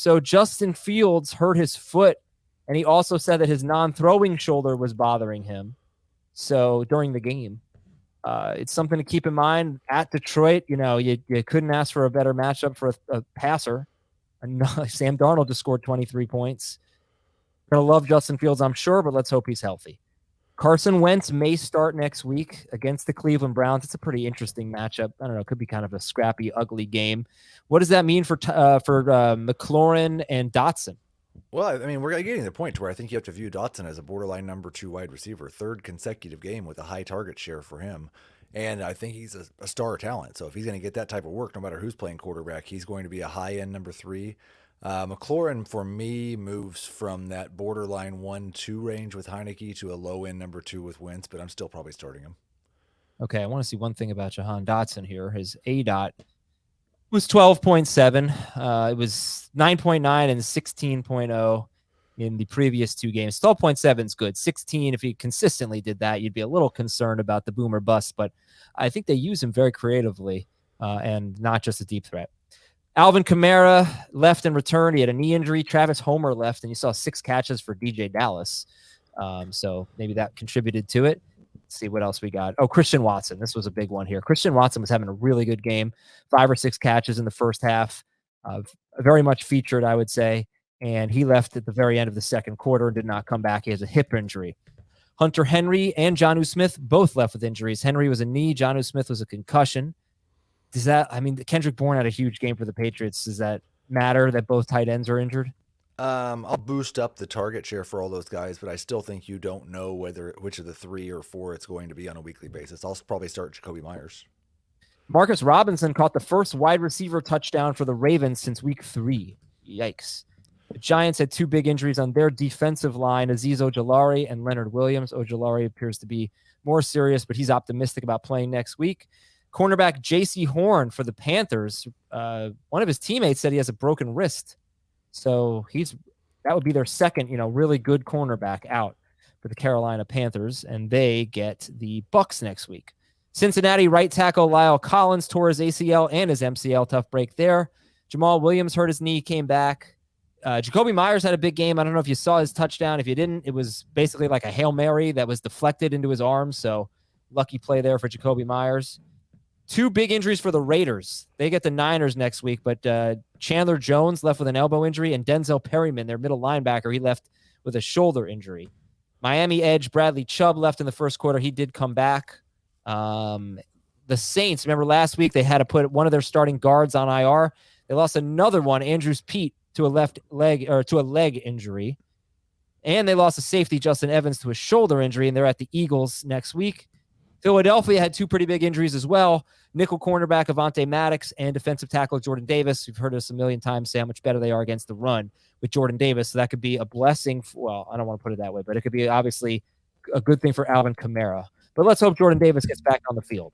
So Justin Fields hurt his foot, and he also said that his non-throwing shoulder was bothering him. So during the game, it's something to keep in mind. At Detroit, you couldn't ask for a better matchup for a passer. And Sam Darnold just scored 23 points. Gonna love Justin Fields, I'm sure, but let's hope he's healthy. Carson Wentz may start next week against the Cleveland Browns. It's a pretty interesting matchup. I don't know. It could be kind of a scrappy, ugly game. What does that mean for McLaurin and Dotson? Well, I mean, we're getting to the point to where I think you have to view Dotson as a borderline number 2 wide receiver, third consecutive game with a high target share for him. And I think he's a star talent. So if he's going to get that type of work, no matter who's playing quarterback, he's going to be a high-end number 3. McLaurin, for me, moves from that borderline 1-2 range with Heineke to a low-end number 2 with Wentz, but I'm still probably starting him. Okay, I want to see one thing about Jahan Dotson here. His ADOT was 12.7. It was 9.9 and 16.0 in the previous 2 games. 12.7 is good. 16, if he consistently did that, you'd be a little concerned about the boomer bust, but I think they use him very creatively and not just a deep threat. Alvin Kamara left and returned. He had a knee injury. Travis Homer left, and you saw 6 catches for DJ Dallas. So maybe that contributed to it. Let's see what else we got. Oh, Christian Watson. This was a big one here. Christian Watson was having a really good game. 5 or 6 catches in the first half. Very much featured, I would say. And he left at the very end of the second quarter and did not come back. He has a hip injury. Hunter Henry and Jonnu Smith both left with injuries. Henry was a knee. Jonnu Smith was a concussion. Kendrick Bourne had a huge game for the Patriots. Does that matter that both tight ends are injured? I'll boost up the target share for all those guys, but I still think you don't know which of the 3 or 4 it's going to be on a weekly basis. I'll probably start Jacoby Myers. Marcus Robinson caught the first wide receiver touchdown for the Ravens since week 3. Yikes. The Giants had 2 big injuries on their defensive line, Azeez Ojulari and Leonard Williams. Ojulari appears to be more serious, but he's optimistic about playing next week. Cornerback J.C. Horn for the Panthers. One of his teammates said he has a broken wrist. So that would be their second, really good cornerback out for the Carolina Panthers, and they get the Bucs next week. Cincinnati right tackle Lyle Collins tore his ACL and his MCL. Tough break there. Jamaal Williams hurt his knee, came back. Jacoby Myers had a big game. I don't know if you saw his touchdown. If you didn't, it was basically like a Hail Mary that was deflected into his arms. So lucky play there for Jacoby Myers. 2 big injuries for the Raiders. They get the Niners next week, but Chandler Jones left with an elbow injury, and Denzel Perryman, their middle linebacker, he left with a shoulder injury. Miami edge Bradley Chubb left in the first quarter. He did come back. The Saints, remember last week they had to put one of their starting guards on IR. They lost another one, Andrews Pete, to a leg injury. And they lost a safety, Justin Evans, to a shoulder injury, and they're at the Eagles next week. Philadelphia had 2 pretty big injuries as well. Nickel cornerback Avonte Maddox and defensive tackle Jordan Davis. You've heard us a million times say how much better they are against the run with Jordan Davis. So that could be a blessing. I don't want to put it that way, but it could be obviously a good thing for Alvin Kamara. But let's hope Jordan Davis gets back on the field.